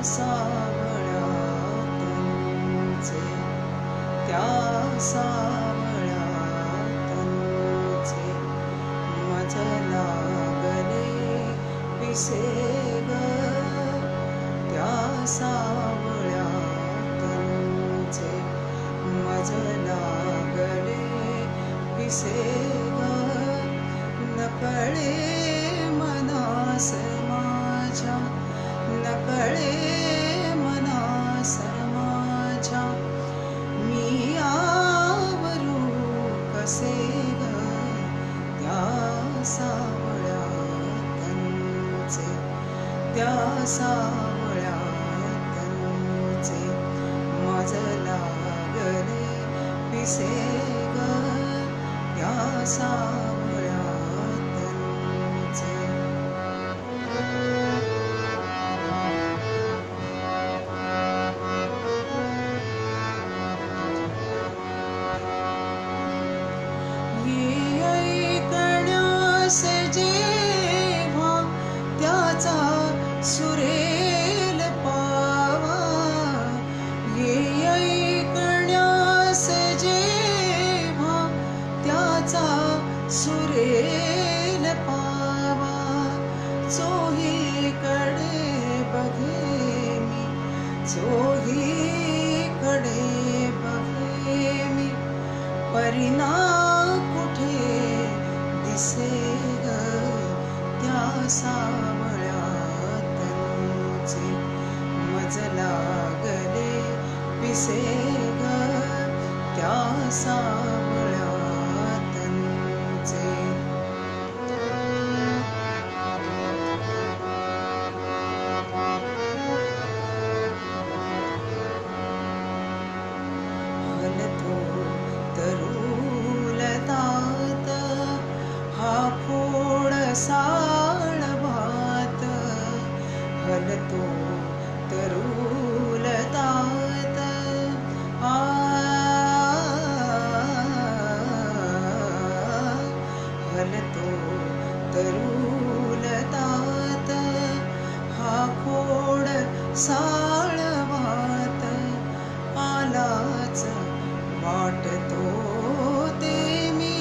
सावळ्या तनूचे, त्या सावळ्या तनूचे मज लागले पिसे ग, त्या सावळ्या तनूचे मज लागले पिसे ग. नकळे मनास माझ्या, नकळे मनास माझ्या, मी आवरू कसे ग, त्या सावळ्या तनूचे, त्या सावळ्या तनूचे मज लागले पिसे ग, त्या सावळ्या तनूचे. ये ऐकण्यास जेव्हा त्याचा सुरेल पावा, ये ऐकण्यास जेव्हा त्याचा सुरेल पावा, चोहीकडे बघे मी, चोहीकडे बघे मी, परिणा कुठे दिसे ग, त्या सावळ्या तनूचे मज लागले पिसे ग, त्या सावळ्या तनूचे. हलतो तरुलतात हा खोड साळवात, हलतो तरुलतात आ, हलतो तरुलतात हा खोड साळवात, आलाच वाटतो ते मी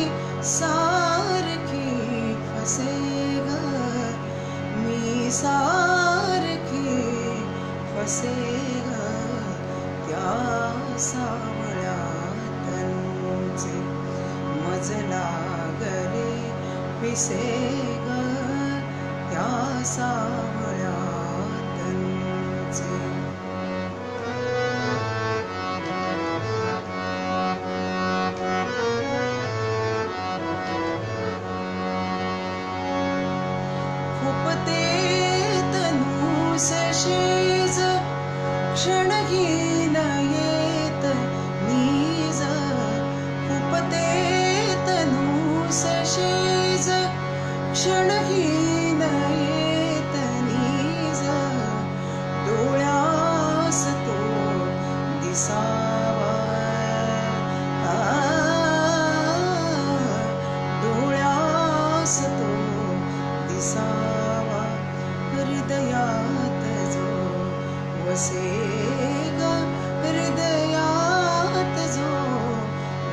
सारखी फसे ग, मी सारखी फसे ग, त्या सावळ्या तनूचे मज लागले पिसे ग, त्या सावळ्या तनूचे. खुपते तनूस शीज, क्षणहीन येत नीज, खुपते तनूस शीज, क्षणहीन येत नीज, डोळ्यास तो दिसावा, डोळ्यास तो दिसावा, हृदयात जो वसे ग, हृदयात जो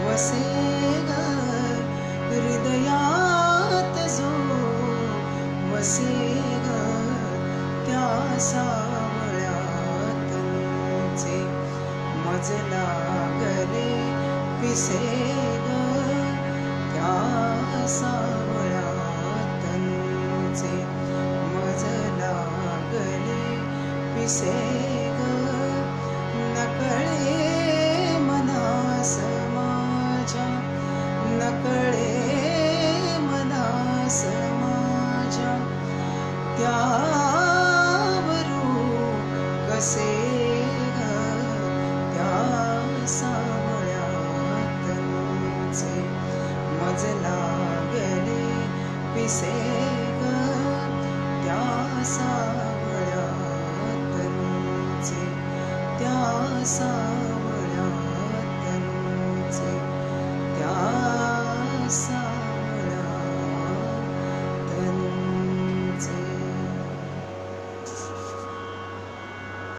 वसे ग, हृदयात जो वसे ग, त्या सावळ्या तनूचे मज लागले पिसे ग, त्या सावळ्या तनूचे मज लागले पिसे ग. नकळे मनास माझ्या, नकळे मनास माझ्या, त्यावरू कसे ग, त्या सावळ्या तनूचे मज लागले पिसे ग, त्या सावळ्या तनूचे, त्या सावळ्या